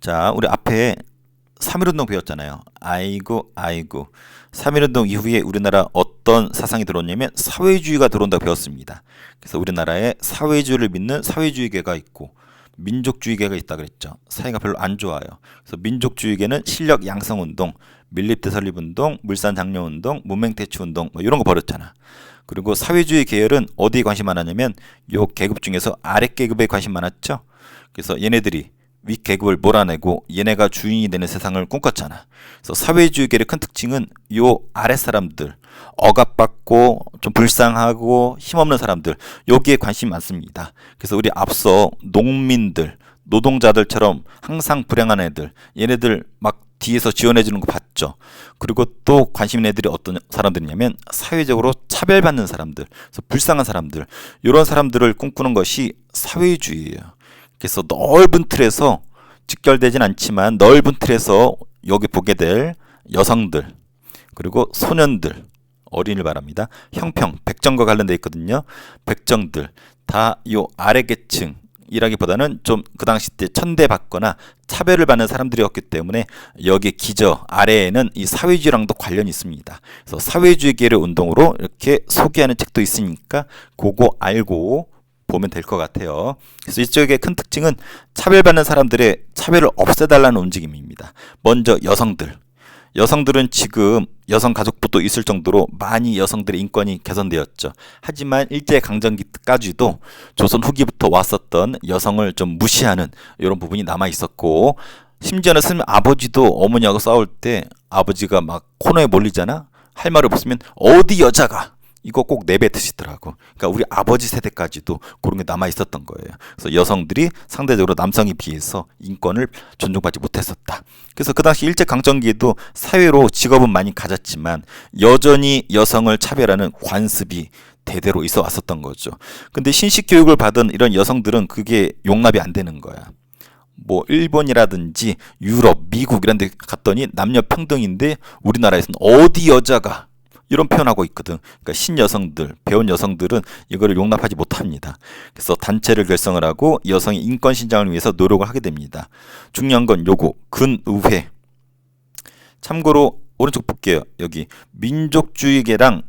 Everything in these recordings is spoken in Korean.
자, 우리 앞에 3.1운동 배웠잖아요. 아이고 아이고. 3.1운동 이후에 우리나라 어떤 사상이 들어왔냐면 사회주의가 들어온다고 배웠습니다. 그래서 우리나라에 사회주의를 믿는 사회주의계가 있고 민족주의계가 있다 그랬죠. 사이가 별로 안 좋아요. 그래서 민족주의계는 실력 양성운동, 밀립대 설립운동, 물산 장려운동, 문맹대치운동 뭐 이런 거 벌였잖아. 그리고 사회주의 계열은 어디에 관심 많았냐면 요 계급 중에서 아래 계급에 관심 많았죠. 그래서 얘네들이 윗 계급을 몰아내고 얘네가 주인이 되는 세상을 꿈꿨잖아. 그래서 사회주의계의 큰 특징은 요 아래 사람들, 억압받고 좀 불쌍하고 힘없는 사람들, 여기에 관심이 많습니다. 그래서 우리 앞서 농민들, 노동자들처럼 항상 불행한 애들, 얘네들 막 뒤에서 지원해주는 거 봤죠. 그리고 또 관심 있는 애들이 어떤 사람들이냐면 사회적으로 차별받는 사람들, 그래서 불쌍한 사람들, 이런 사람들을 꿈꾸는 것이 사회주의예요. 그래서 넓은 틀에서 직결되진 않지만 넓은 틀에서 여기 보게 될 여성들 그리고 소년들 어린이를 말합니다. 형평, 백정과 관련되어 있거든요. 백정들 다 이 아래 계층이라기보다는 좀 그 당시 때 천대받거나 차별을 받는 사람들이었기 때문에 여기 기저 아래에는 이 사회주의랑도 관련이 있습니다. 그래서 사회주의계열의 운동으로 이렇게 소개하는 책도 있으니까 그거 알고 보면 될 것 같아요. 그래서 이쪽의 큰 특징은 차별받는 사람들의 차별을 없애달라는 움직임입니다. 먼저 여성들. 여성들은 지금 여성가족부도 있을 정도로 많이 여성들의 인권이 개선되었죠. 하지만 일제강점기까지도 조선 후기부터 왔었던 여성을 좀 무시하는 이런 부분이 남아 있었고, 심지어는 스님 아버지도 어머니하고 싸울 때 아버지가 막 코너에 몰리잖아. 할 말을 없으면 어디 여자가 이거 꼭 내뱉으시더라고. 그러니까 우리 아버지 세대까지도 그런 게 남아 있었던 거예요. 그래서 여성들이 상대적으로 남성에 비해서 인권을 존중받지 못했었다. 그래서 그 당시 일제강점기에도 사회로 직업은 많이 가졌지만 여전히 여성을 차별하는 관습이 대대로 있어 왔었던 거죠. 근데 신식 교육을 받은 이런 여성들은 그게 용납이 안 되는 거야. 뭐 일본이라든지 유럽, 미국 이런 데 갔더니 남녀 평등인데 우리나라에서는 어디 여자가 이런 표현하고 있거든. 그러니까 신여성들, 배운 여성들은 이거를 용납하지 못합니다. 그래서 단체를 결성을 하고 여성의 인권 신장을 위해서 노력을 하게 됩니다. 중요한 건 요거 근의회. 참고로 오른쪽 볼게요. 여기 민족주의계랑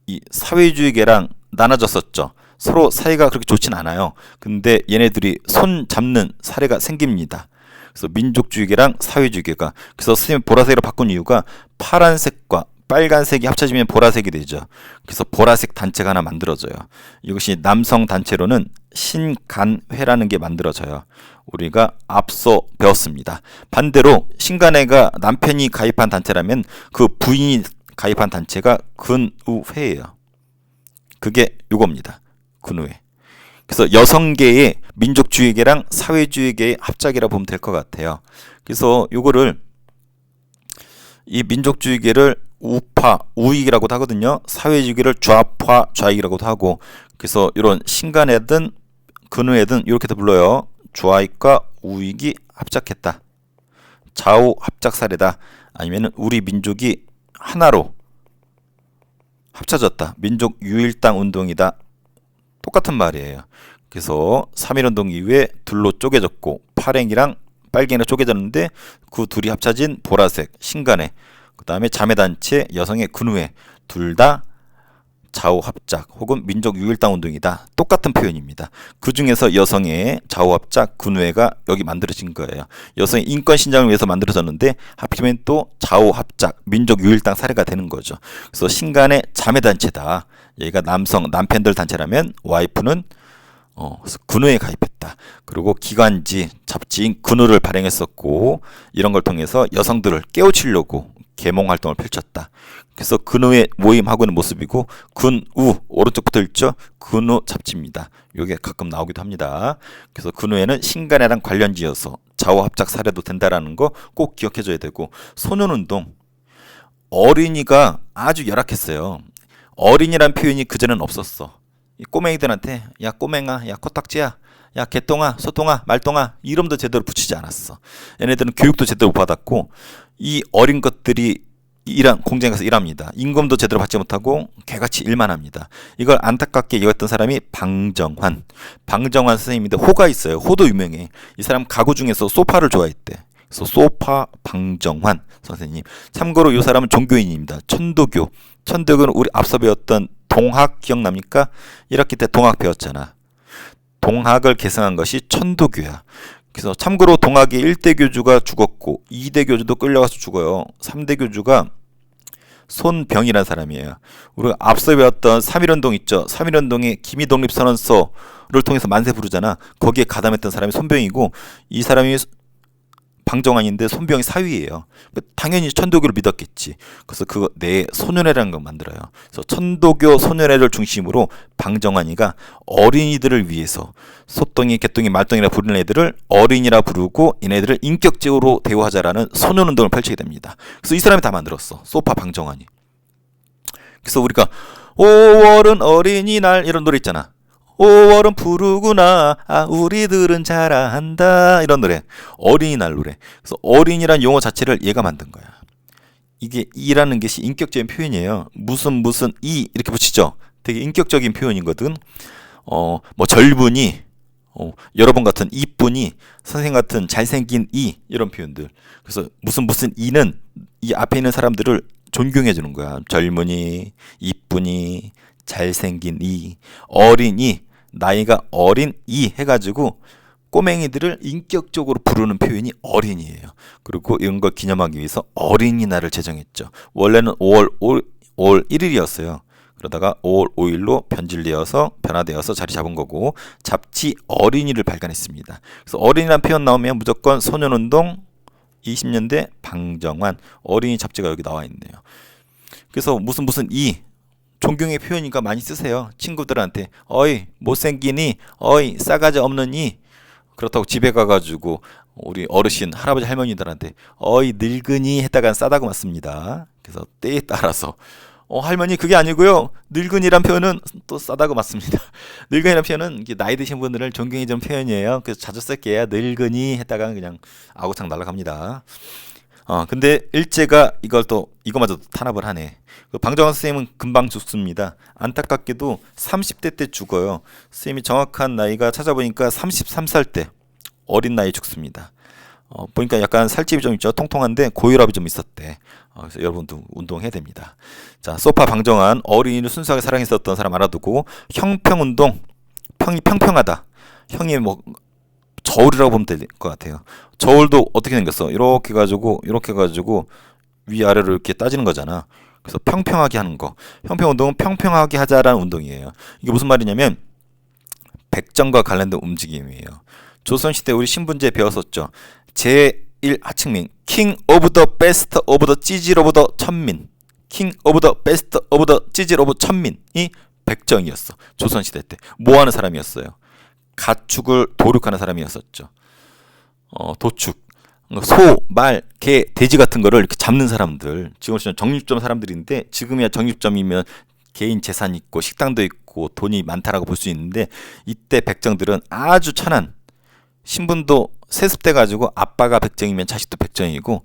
이 사회주의계랑 나눠졌었죠. 서로 사이가 그렇게 좋진 않아요. 근데 얘네들이 손 잡는 사례가 생깁니다. 그래서 민족주의계랑 사회주의계가, 그래서 선생님이 보라색으로 바꾼 이유가 파란색과 빨간색이 합쳐지면 보라색이 되죠. 그래서 보라색 단체가 하나 만들어져요. 이것이 남성 단체로는 신간회라는 게 만들어져요. 우리가 앞서 배웠습니다. 반대로 신간회가 남편이 가입한 단체라면 그 부인이 가입한 단체가 근의회예요. 그게 요겁니다. 근의회. 그래서 여성계의 민족주의계랑 사회주의계의 합작이라 보면 될 것 같아요. 그래서 요거를 이 민족주의계를 우파, 우익이라고도 하거든요. 사회주의를 좌파, 좌익이라고도 하고, 그래서 이런 신간회든 근의회든 이렇게도 불러요. 좌익과 우익이 합작했다. 좌우 합작 사례다. 아니면 우리 민족이 하나로 합쳐졌다. 민족 유일당 운동이다. 똑같은 말이에요. 그래서 3.1운동 이후에 둘로 쪼개졌고 파랭이랑 빨갱이로 쪼개졌는데 그 둘이 합쳐진 보라색 신간회, 그 다음에 자매단체 여성의 근의회, 둘 다 좌우합작 혹은 민족유일당 운동이다. 똑같은 표현입니다. 그 중에서 여성의 좌우합작 근의회가 여기 만들어진 거예요. 여성의 인권 신장을 위해서 만들어졌는데 하필이면 또 좌우합작 민족유일당 사례가 되는 거죠. 그래서 신간의 자매단체다. 얘가 남편들 단체라면 와이프는 근의회에 가입했다. 그리고 기관지, 잡지인 근의를 발행했었고 이런 걸 통해서 여성들을 깨우치려고 계몽 활동을 펼쳤다. 그래서 근의회 모임하고 있는 모습이고 근우 오른쪽부터 읽죠. 근우 잡지입니다. 이게 가끔 나오기도 합니다. 그래서 근의회는 신간회랑 관련지어서 좌우합작 사례도 된다라는 거 꼭 기억해줘야 되고, 소년운동 어린이가 아주 열악했어요. 어린이란 표현이 그전에는 없었어. 이 꼬맹이들한테 야 꼬맹아, 야 코딱지야, 야 개똥아, 소똥아, 말똥아 이름도 제대로 붙이지 않았어. 얘네들은 교육도 제대로 못 받았고 이 어린 것들이 공장에 가서 일합니다. 임금도 제대로 받지 못하고 개같이 일만 합니다. 이걸 안타깝게 여겼던 사람이 방정환 선생님인데 호가 있어요. 호도 유명해. 이 사람 가구 중에서 소파를 좋아했대. 그래서 소파 방정환 선생님. 참고로 이 사람은 종교인입니다. 천도교는 우리 앞서 배웠던 동학 기억납니까? 1학기 때 동학 배웠잖아. 동학을 계승한 것이 천도교야. 그래서 참고로 동학의 1대 교주가 죽었고 2대 교주도 끌려가서 죽어요. 3대 교주가 손병이라는 사람이에요. 우리가 앞서 배웠던 3.1운동 있죠. 3.1운동의 기미독립선언서를 통해서 만세 부르잖아. 거기에 가담했던 사람이 손병이고 이 사람이 방정환인데 손병이 사위예요. 당연히 천도교를 믿었겠지. 그래서 그거 내 소년회라는 걸 만들어요. 그래서 천도교 소년회를 중심으로 방정환이가 어린이들을 위해서 소똥이, 개똥이, 말똥이라 부르는 애들을 어린이라 부르고 얘네들을 인격적으로 대우하자라는 소년운동을 펼치게 됩니다. 그래서 이 사람이 다 만들었어. 소파 방정환이. 그래서 우리가 5월은 어린이날 이런 노래 있잖아. 5월은 푸르구나 우리들은 잘한다 이런 노래. 어린이날 노래. 그래서 어린이란 용어 자체를 얘가 만든 거야. 이게 이라는 것이 인격적인 표현이에요. 무슨 이 이렇게 붙이죠. 되게 인격적인 표현이거든. 뭐 젊은이, 여러분 같은 이쁜이, 선생 같은 잘생긴 이 이런 표현들. 그래서 무슨 이는 이 앞에 있는 사람들을 존경해 주는 거야. 젊은이, 이쁜이, 잘생긴 이, 어린이, 나이가 어린 이 해가지고 꼬맹이들을 인격적으로 부르는 표현이 어린이에요. 그리고 이런 걸 기념하기 위해서 어린이날을 제정했죠. 원래는 5월 1일이었어요. 그러다가 5월 5일로 변화되어서 자리 잡은 거고 잡지 어린이를 발간했습니다. 그래서 어린이라는 표현 나오면 무조건 소년운동 20년대 방정환 어린이 잡지가 여기 나와 있네요. 그래서 무슨 이 존경의 표현이니까 많이 쓰세요. 친구들한테 어이 못생기니, 어이 싸가지 없느니. 그렇다고 집에 가가지고 우리 어르신 할아버지 할머니들한테 어이 늙은이 했다가 싸다고 맞습니다. 그래서 때에 따라서 할머니 그게 아니고요. 늙은이란 표현은 또 싸다고 맞습니다. 늙은이란 표현은 나이 드신 분들을 존경해 주는 표현이에요. 그래서 자주 쓸게요. 늙은이 했다가 그냥 아구창 날아갑니다. 근데 일제가 이거마저도 탄압을 하네. 방정환 선생님은 금방 죽습니다. 안타깝게도 30대 때 죽어요. 선생님이 정확한 나이가 찾아보니까 33살 때 어린 나이에 죽습니다. 보니까 약간 살집이 좀 있죠. 통통한데 고혈압이 좀 있었대. 그래서 여러분도 운동해야 됩니다. 자, 소파 방정환 어린이를 순수하게 사랑했었던 사람 알아두고 형평운동 평이 평평하다. 형이 뭐 저울이라고 보면 될 것 같아요. 저울도 어떻게 생겼어? 이렇게 가지고 위아래로 이렇게 따지는 거잖아. 그래서 평평하게 하는 거. 형평운동은 평평하게 하자라는 운동이에요. 이게 무슨 말이냐면 백정과 관련된 움직임이에요. 조선시대 우리 신분제 배웠었죠. 제1 하층민 킹 오브 더 베스트 오브 더 찌질 오브 더 천민. 킹 오브 더 베스트 오브 더 찌질 오브 천민이 백정이었어. 조선시대 때 뭐 하는 사람이었어요? 가축을 도륙하는 사람이었었죠. 도축, 소, 말, 개, 돼지 같은 거를 이렇게 잡는 사람들. 지금은 정육점 사람들인데 지금이야 정육점이면 개인 재산이 있고 식당도 있고 돈이 많다라고 볼 수 있는데 이때 백정들은 아주 천한 신분도 세습돼 가지고 아빠가 백정이면 자식도 백정이고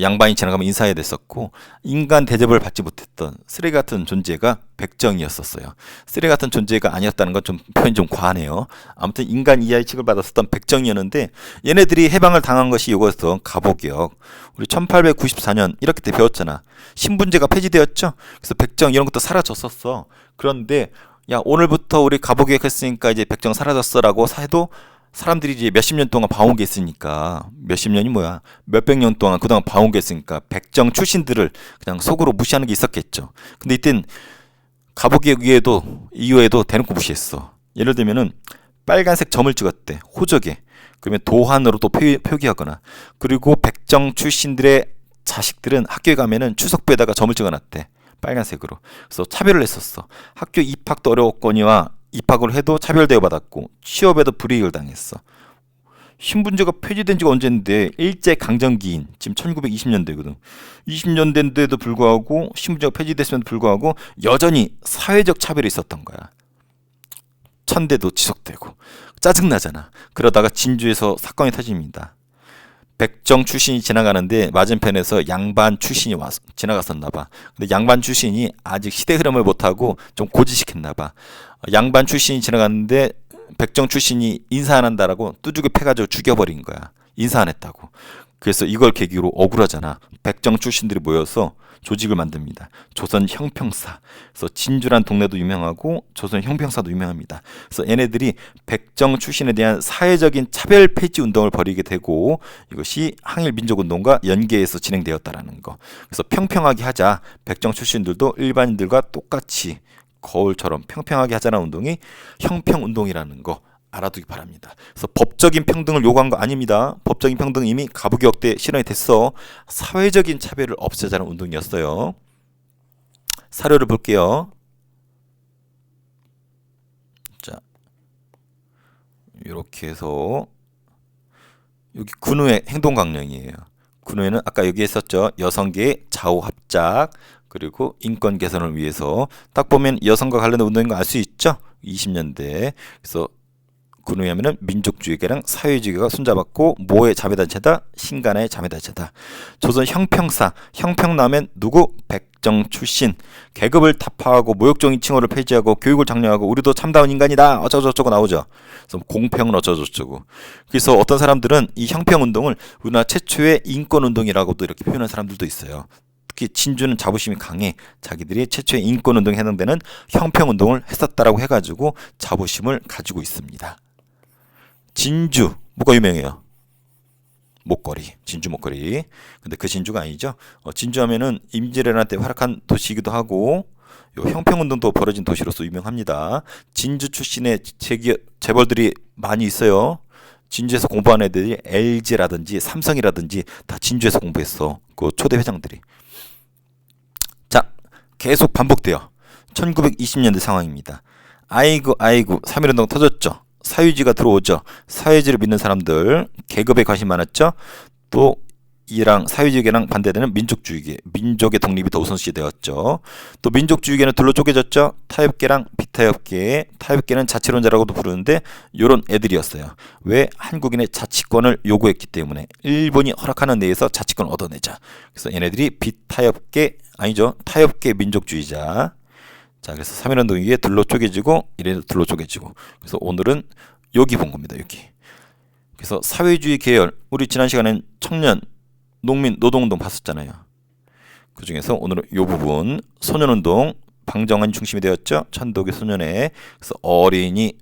양반이 지나가면 인사해야 됐었고 인간 대접을 받지 못했던 쓰레기 같은 존재가 백정이었었어요. 쓰레기 같은 존재가 아니었다는 건 좀 표현이 좀 과하네요. 아무튼 인간 이하의 취급을 받았었던 백정이었는데 얘네들이 해방을 당한 것이 이거였어. 갑오개혁. 우리 1894년 이렇게 때 배웠잖아. 신분제가 폐지되었죠. 그래서 백정 이런 것도 사라졌었어. 그런데 야 오늘부터 우리 갑오개혁 했으니까 이제 백정 사라졌어라고 해도 사람들이 이제 몇십 년 동안 봐온 게 있으니까 몇십 년이 뭐야 몇백 년 동안 그동안 봐온 게 있으니까 백정 출신들을 그냥 속으로 무시하는 게 있었겠죠. 근데 이땐 갑오개혁 이후에도 대놓고 무시했어. 예를 들면은 빨간색 점을 찍었대. 호적에. 그러면 도한으로 또 표기하거나 그리고 백정 출신들의 자식들은 학교에 가면은 추석부에다가 점을 찍어놨대. 빨간색으로. 그래서 차별을 했었어. 학교 입학도 어려웠거니와 입학을 해도 차별 대우받았고 취업에도 불이익을 당했어. 신분제가 폐지된 지가 언제인데 일제 강점기인 지금 1920년대거든. 20년대인데도 불구하고 신분제가 폐지됐음에도 불구하고 여전히 사회적 차별이 있었던 거야. 천대도 지속되고 짜증나잖아. 그러다가 진주에서 사건이 터집니다. 백정 출신이 지나가는데 맞은편에서 양반 출신이 와서 지나갔었나 봐. 근데 양반 출신이 아직 시대 흐름을 못하고 좀 고지식했나 봐. 양반 출신이 지나갔는데 백정 출신이 인사 안 한다라고 뚜둑이 패가지고 죽여버린 거야. 인사 안 했다고. 그래서 이걸 계기로 억울하잖아. 백정 출신들이 모여서 조직을 만듭니다. 조선 형평사. 그래서 진주란 동네도 유명하고 조선 형평사도 유명합니다. 그래서 얘네들이 백정 출신에 대한 사회적인 차별 폐지 운동을 벌이게 되고 이것이 항일 민족 운동과 연계해서 진행되었다라는 거. 그래서 평평하게 하자. 백정 출신들도 일반인들과 똑같이 거울처럼 평평하게 하자는 운동이 형평 운동이라는 거 알아두기 바랍니다. 그래서 법적인 평등을 요구한 거 아닙니다. 법적인 평등은 이미 가부기역 때 실현이 됐어. 사회적인 차별을 없애자는 운동이었어요. 사료를 볼게요. 자, 이렇게 해서 여기 근우의 행동강령이에요. 근우에는 아까 여기 했었죠. 여성계의 좌우 합작 그리고 인권 개선을 위해서 딱 보면 여성과 관련된 운동인 거 알 수 있죠. 20년대. 그래서 근우에 하면은 민족주의계랑 사회주의가 손잡았고 뭐의 자매단체다? 신간의 자매단체다. 조선 형평사, 형평나면 누구? 백정 출신. 계급을 타파하고 모욕적인 칭호를 폐지하고 교육을 장려하고 우리도 참다운 인간이다. 어쩌고저쩌고 나오죠. 그래서 공평은 어쩌고저쩌고. 그래서 어떤 사람들은 이 형평운동을 우리나라 최초의 인권운동이라고도 이렇게 표현하는 사람들도 있어요. 특히 진주는 자부심이 강해. 자기들이 최초의 인권운동에 해당되는 형평운동을 했었다라고 해가지고 자부심을 가지고 있습니다. 진주 뭐가 유명해요? 목걸이, 진주 목걸이. 근데 그 진주가 아니죠. 진주하면은 임진왜란 때 활약한 도시이기도 하고 요 형평운동도 벌어진 도시로서 유명합니다. 진주 출신의 재벌들이 많이 있어요. 진주에서 공부한 애들이 LG라든지 삼성이라든지 다 진주에서 공부했어. 그 초대 회장들이. 자, 계속 반복돼요. 1920년대 상황입니다. 아이고 3.1운동 터졌죠. 사회주의가 들어오죠. 사회주의를 믿는 사람들, 계급에 관심 많았죠. 또 이랑 사회주의계랑 반대되는 민족주의계, 민족의 독립이 더 우선시 되었죠. 또 민족주의계는 둘로 쪼개졌죠. 타협계랑 비타협계, 타협계는 자치론자라고도 부르는데 이런 애들이었어요. 왜? 한국인의 자치권을 요구했기 때문에 일본이 허락하는 내에서 자치권을 얻어내자. 그래서 얘네들이 비타협계, 아니죠. 타협계 민족주의자. 자, 그래서 3.1운동 위에 둘로 쪼개지고 이래도 둘로 쪼개지고. 그래서 오늘은 여기 본 겁니다. 여기. 그래서 사회주의 계열, 우리 지난 시간엔 청년, 농민, 노동운동 봤었잖아요. 그 중에서 오늘은 이 부분 소년운동, 방정환이 중심이 되었죠. 천도교 소년회. 그래서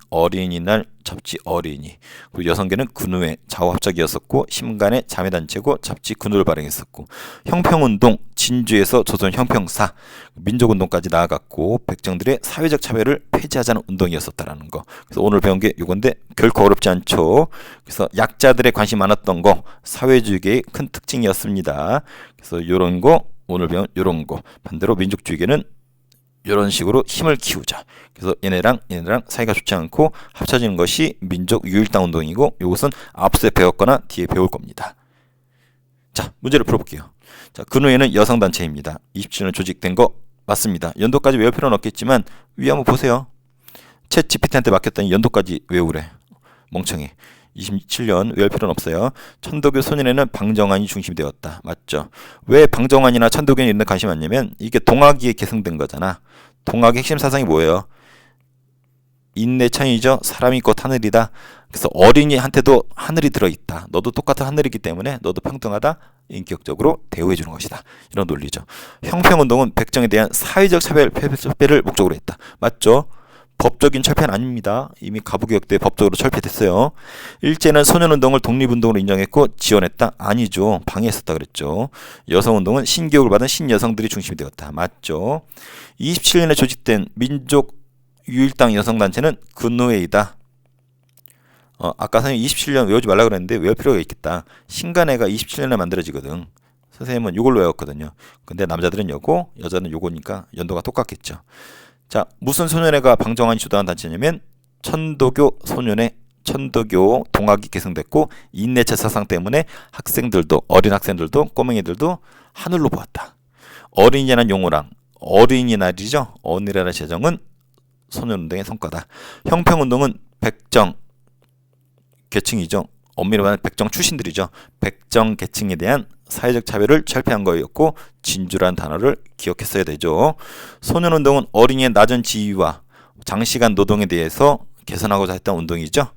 어린이날 잡지 어린이. 그리고 여성계는 근우회 좌우합작이었었고 심간의 자매단체고 잡지 근우를 발행했었고 형평운동 진주에서 조선 형평사 민족운동까지 나아갔고 백정들의 사회적 차별을 폐지하자는 운동이었었다라는 거. 그래서 오늘 배운 게 이건데 결코 어렵지 않죠. 그래서 약자들의 관심 많았던 거 사회주의계의 큰 특징이었습니다. 그래서 이런 거 오늘 배운 이런 거 반대로 민족주의계는 이런 식으로 힘을 키우자. 그래서 얘네랑 사이가 좋지 않고 합쳐지는 것이 민족 유일당 운동이고 이것은 앞서 배웠거나 뒤에 배울 겁니다. 자, 문제를 풀어볼게요. 자, 근우에는 여성단체입니다. 27년 조직된 거 맞습니다. 연도까지 외울 필요는 없겠지만 위에 한번 보세요. 챗 GPT한테 맡겼더니 연도까지 외우래. 멍청해. 27년 외울 필요는 없어요. 천도교 소년에는 방정환이 중심이 되었다. 맞죠? 왜 방정환이나 천도교에 있는 관심이 많냐면 이게 동학이 계승된 거잖아. 동학의 핵심 사상이 뭐예요? 인내천이죠. 사람이 곧 하늘이다. 그래서 어린이한테도 하늘이 들어있다. 너도 똑같은 하늘이기 때문에 너도 평등하다. 인격적으로 대우해 주는 것이다. 이런 논리죠. 형평운동은 백정에 대한 사회적 차별을 목적으로 했다. 맞죠? 법적인 철폐는 아닙니다. 이미 가부기역 때 법적으로 철폐됐어요. 일제는 소년운동을 독립운동으로 인정했고 지원했다? 아니죠. 방해했었다 그랬죠. 여성운동은 신교육을 받은 신여성들이 중심이 되었다. 맞죠. 27년에 조직된 민족 유일당 여성단체는 근우회이다. 아까 선생님 27년 외우지 말라고 그랬는데 외울 필요가 있겠다. 신간회가 27년에 만들어지거든. 선생님은 이걸로 외웠거든요. 근데 남자들은 요거, 여자는 요거니까 연도가 똑같겠죠. 자, 무슨 소년회가 방정환이 주도한 단체냐면 천도교 소년회, 천도교 동학이 계승됐고 인내체 사상 때문에 학생들도 어린 학생들도 꼬맹이들도 하늘로 보았다. 어린이라는 용어랑 어린이날이죠. 어린이라는 제정은 소년운동의 성과다. 형평운동은 백정 계층이죠. 엄밀히 말하면 백정 출신들이죠. 백정 계층에 대한 사회적 차별을 철폐한 거였고 진주란 단어를 기억했어야 되죠. 소년운동은 어린이의 낮은 지위와 장시간 노동에 대해서 개선하고자 했던 운동이죠.